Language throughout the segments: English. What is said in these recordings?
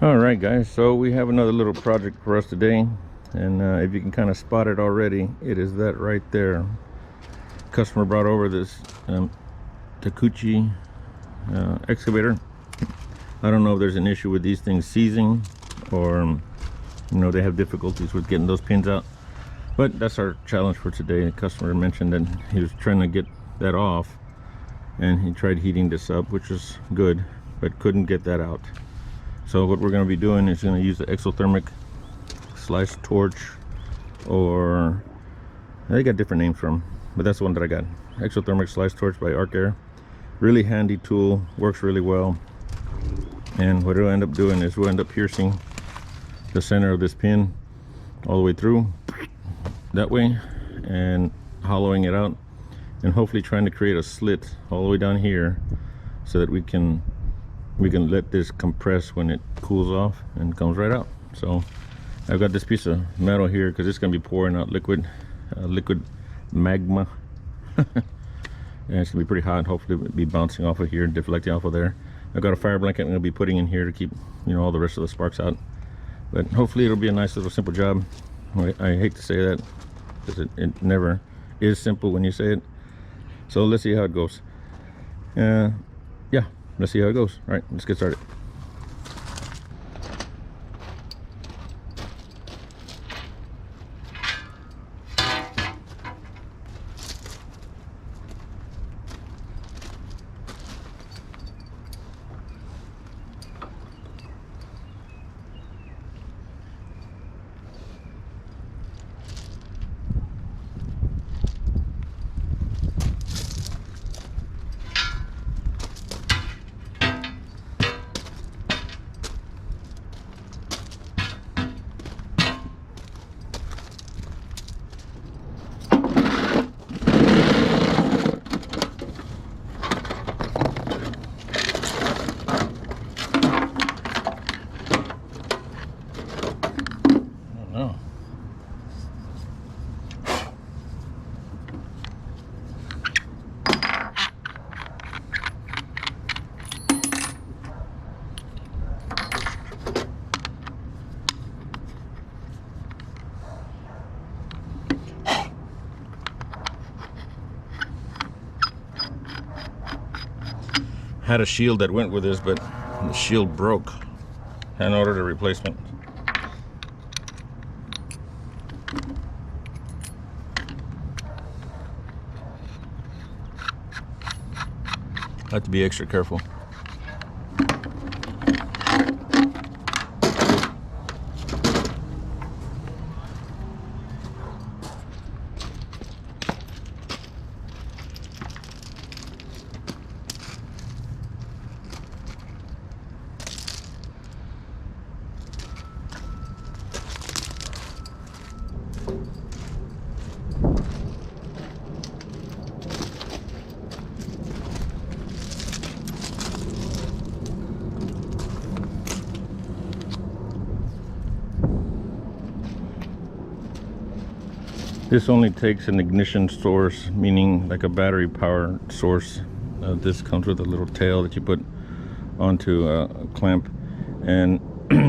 All right, guys, so we have another little project for us today, and if you can kind of spot it already, it is that right there. Customer brought over this Takuchi excavator. I don't know if there's an issue with these things seizing, or they have difficulties with getting those pins out, but that's our challenge for today. The customer mentioned that he was trying to get that off, and he tried heating this up, which is good, but couldn't get that out. So what we're going to be doing is going to use the Exothermic slice torch, or they got different names from, but that's the one that I got. Exothermic slice torch by Arc Air. Really handy tool, works really well. And what it'll end up doing is we'll end up piercing the center of this pin all the way through that way, and hollowing it out, and hopefully trying to create a slit all the way down here so that we can let this compress when it cools off and comes right out. So I've got this piece of metal here because it's going to be pouring out liquid magma. And it's going to be pretty hot. Hopefully it'll be bouncing off of here, deflecting off of there. I've got a fire blanket I'm going to be putting in here to keep all the rest of the sparks out. But hopefully it'll be a nice little simple job. I hate to say that because it never is simple when you say it. So let's see how it goes. Yeah, let's see how it goes. All right, let's get started. Had a shield that went with this, but the shield broke and ordered a replacement. I have to be extra careful. This only takes an ignition source, meaning like a battery power source. This comes with a little tail that you put onto a clamp, and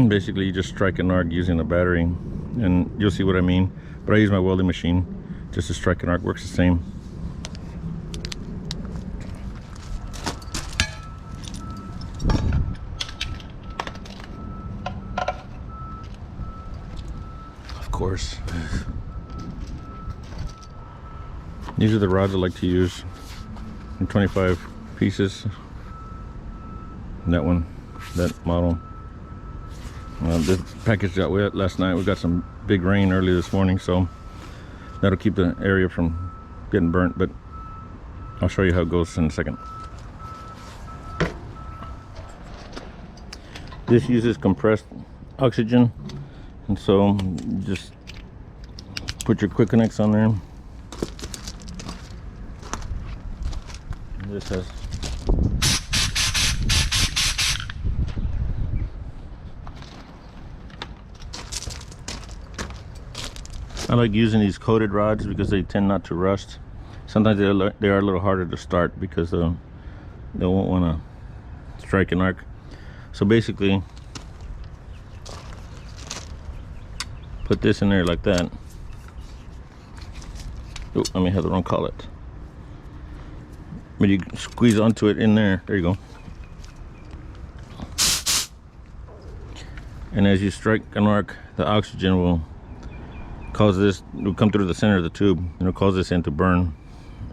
basically you just strike an arc using a battery, and you'll see what I mean. But I use my welding machine just to strike an arc. Works the same. Of course. These are the rods I like to use in 25 pieces. That one, that model. This package got wet last night. We got some big rain early this morning, so that'll keep the area from getting burnt, but I'll show you how it goes in a second. This uses compressed oxygen, and so just put your quick connects on there. This has I like using these coated rods because they tend not to rust. Sometimes they are a little harder to start because they won't want to strike an arc. So basically put this in there like that. Oh, I may have the wrong collet. But you squeeze onto it in there. There you go. And as you strike an arc, the oxygen will cause this, will come through the center of the tube and it'll cause this end to burn.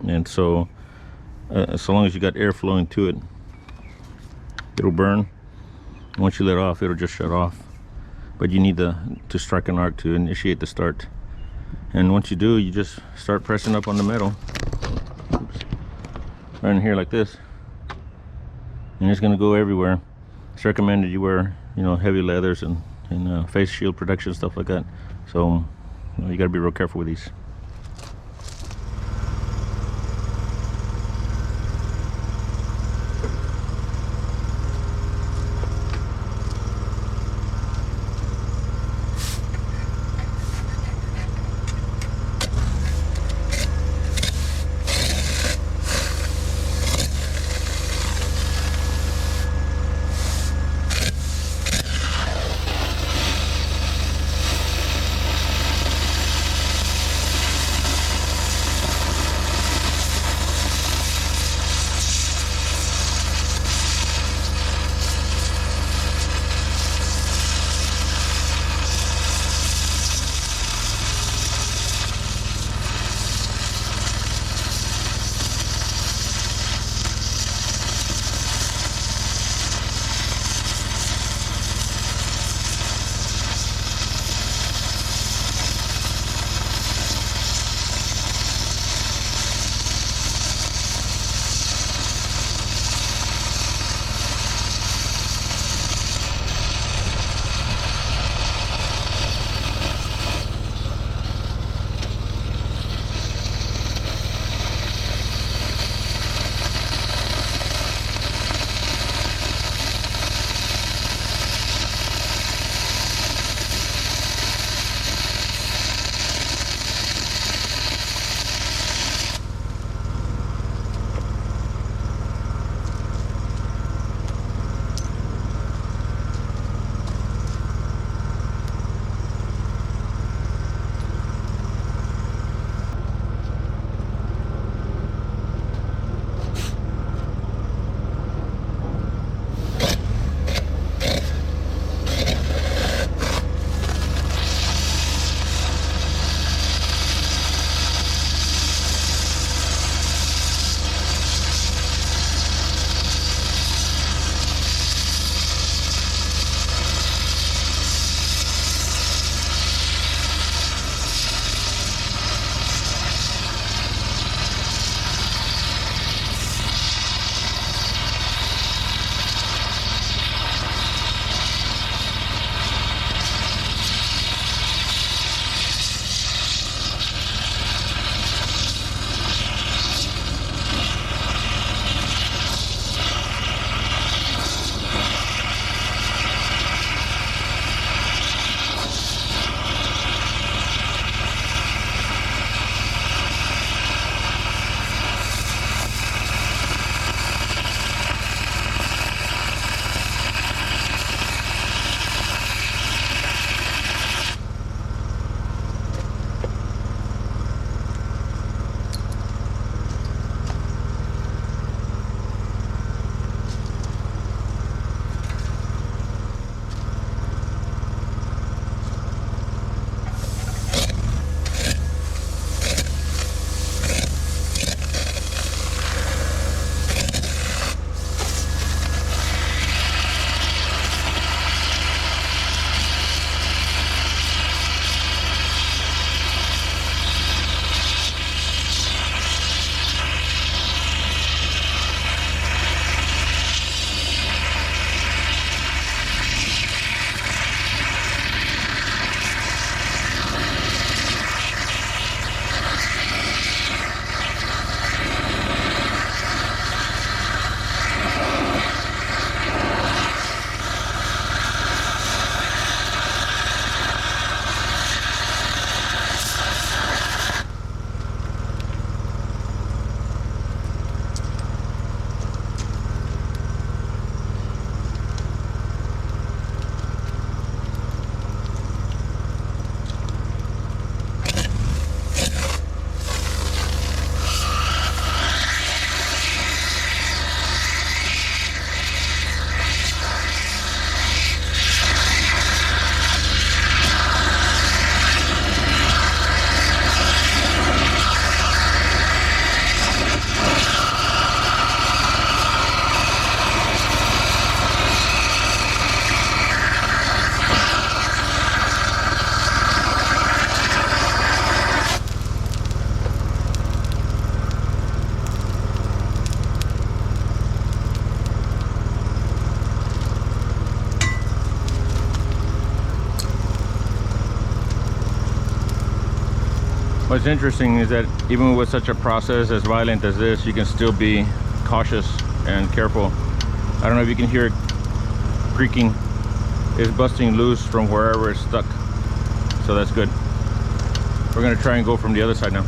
And so so long as you got air flowing to it, it'll burn. Once you let off, it'll just shut off. But you need to strike an arc to initiate the start. And once you do, you just start pressing up on the metal. Oops. Right in here like this. And it's gonna go everywhere. It's recommended you wear, you know, heavy leathers and face shield protection, stuff like that. So you gotta be real careful with these. What's interesting is that even with such a process as violent as this, you can still be cautious and careful. I don't know if you can hear it creaking. It's busting loose from wherever it's stuck, so that's good. We're gonna try and go from the other side now.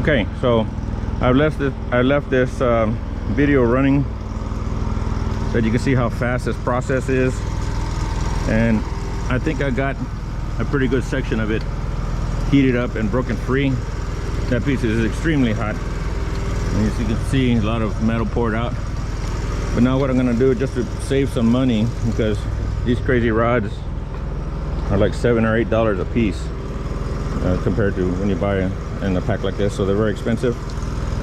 Okay, so I left this video running so that you can see how fast this process is, and I think I got a pretty good section of it heated up and broken free. That piece is extremely hot, and as you can see, a lot of metal poured out. But now what I'm going to do, just to save some money, because these crazy rods are like $7 or $8 a piece compared to when you buy in a pack like this, so they're very expensive.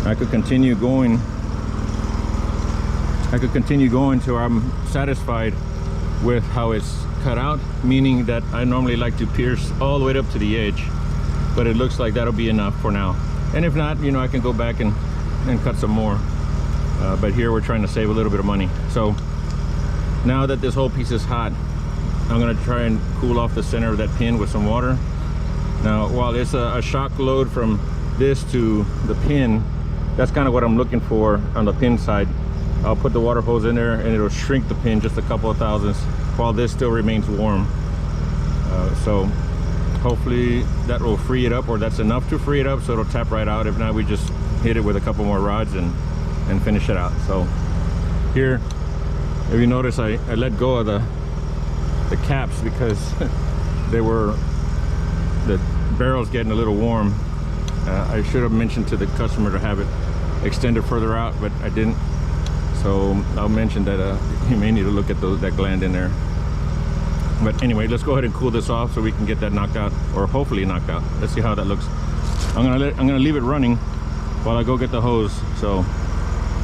I could continue going till I'm satisfied with how it's cut out, meaning that I normally like to pierce all the way up to the edge, but it looks like that'll be enough for now. And if not, you know, I can go back and cut some more, but here we're trying to save a little bit of money. So now that this whole piece is hot, I'm going to try and cool off the center of that pin with some water. Now, while it's a shock load from this to the pin, that's kind of what I'm looking for on the pin side. I'll put the water hose in there and it'll shrink the pin just a couple of thousandths while this still remains warm. So hopefully that will free it up, or that's enough to free it up so it'll tap right out. If not, we just hit it with a couple more rods and finish it out. So here, if you notice, I let go of the caps because the barrel's getting a little warm. I should have mentioned to the customer to have it extended further out, but I didn't. So I'll mention that you may need to look at that gland in there. But anyway, let's go ahead and cool this off so we can get that knocked out, or hopefully knocked out. Let's see how that looks. I'm gonna leave it running while I go get the hose, so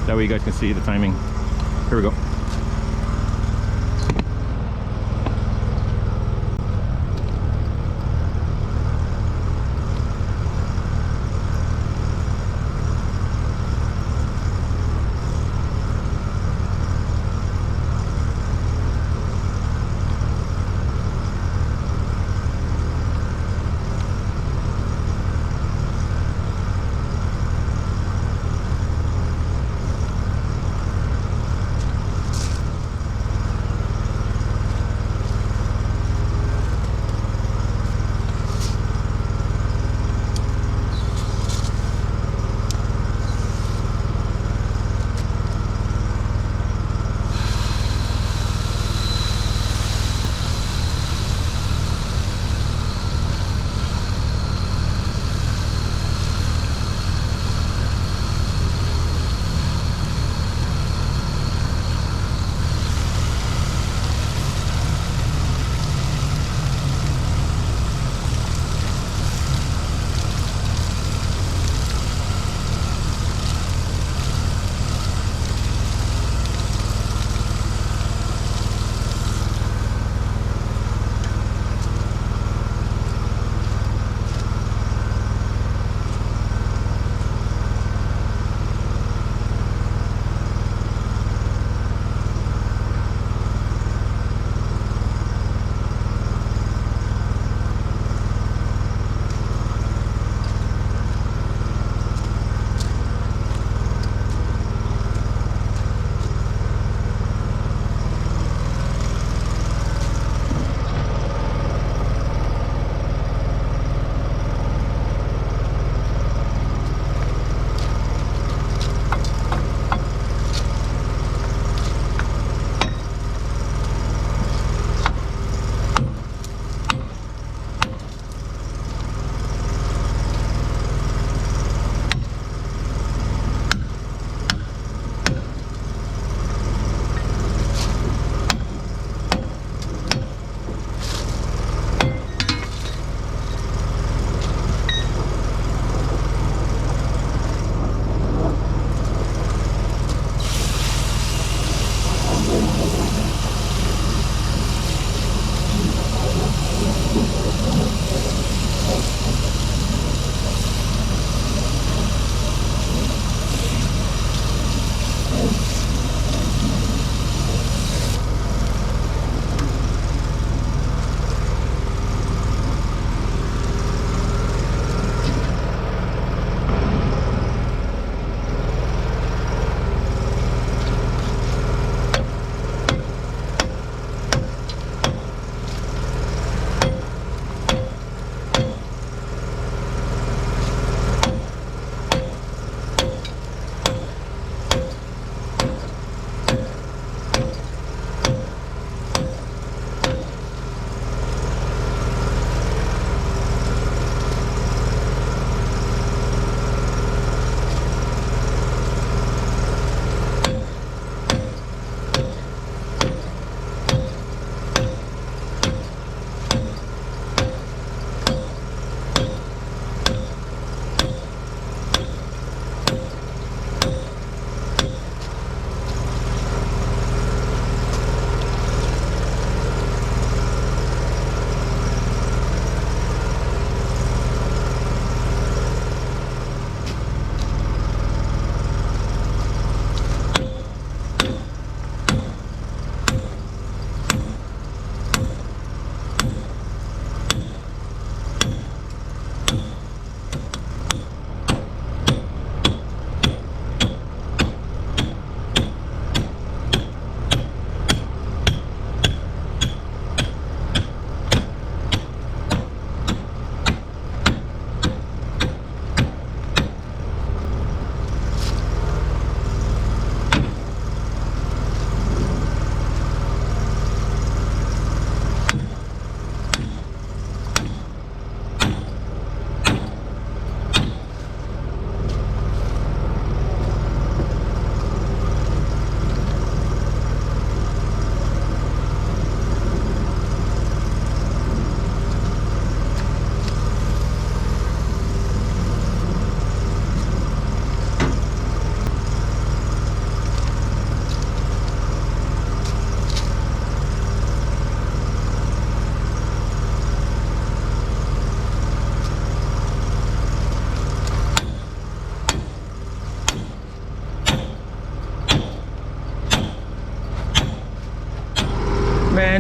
that way you guys can see the timing. Here we go.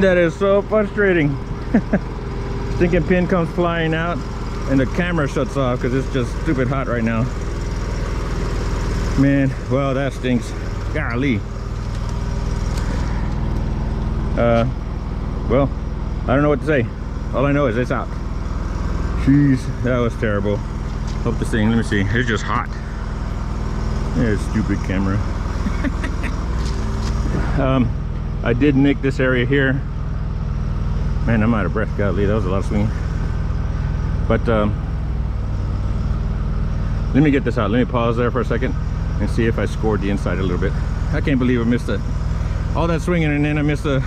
Man, that is so frustrating. Stinking pin comes flying out and the camera shuts off because it's just stupid hot right now. Man, well, that stinks. Golly. Well, I don't know what to say. All I know is it's out. Jeez, that was terrible. Hope this thing, let me see, it's just hot. There's stupid camera. I did nick this area here. Man, I'm out of breath. Golly, that was a lot of swinging. But let me get this out. Let me pause there for a second and see if I scored the inside a little bit. I can't believe I missed all that swinging and then I missed the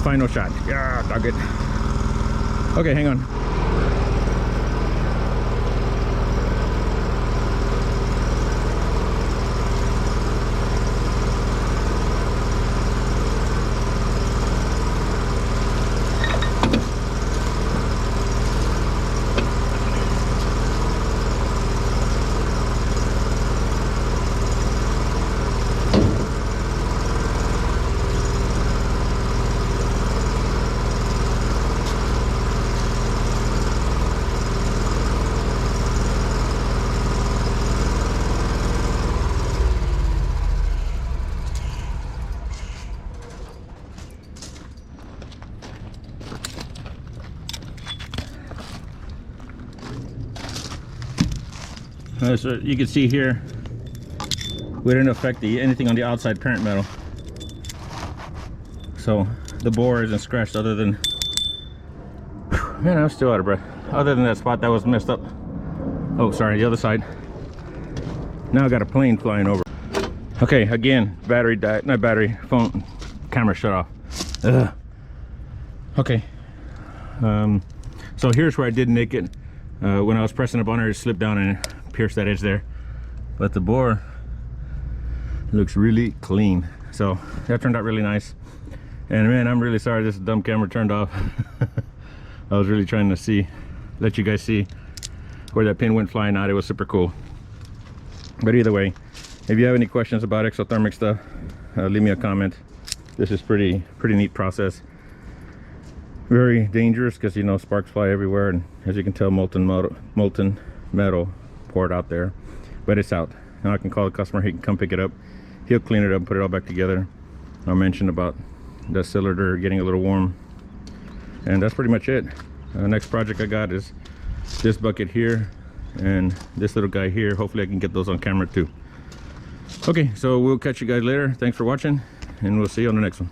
final shot. Yeah, dog it. Okay, hang on. So you can see here, we didn't affect anything on the outside parent metal. So the bore isn't scratched other than, man, I'm still out of breath. Other than that spot that was messed up. Oh, sorry, the other side. Now I got a plane flying over. Okay, again, battery died, not battery, phone, camera shut off. Ugh. Okay. So here's where I did nick it. When I was pressing up on it, it slipped down and pierced that edge there. But the bore looks really clean. So that turned out really nice. And man, I'm really sorry this dumb camera turned off. I was really trying to let you guys see where that pin went flying out. It was super cool. But either way, if you have any questions about exothermic stuff, leave me a comment. This is pretty neat process. Very dangerous because, you know, sparks fly everywhere, and as you can tell, molten metal poured out there. But it's out. Now I can call the customer, he can come pick it up. He'll clean it up and put it all back together. I mentioned about the cylinder getting a little warm, and that's pretty much it. Next project I got is this bucket here and this little guy here. Hopefully I can get those on camera too. Okay, so we'll catch you guys later. Thanks for watching, and we'll see you on the next one.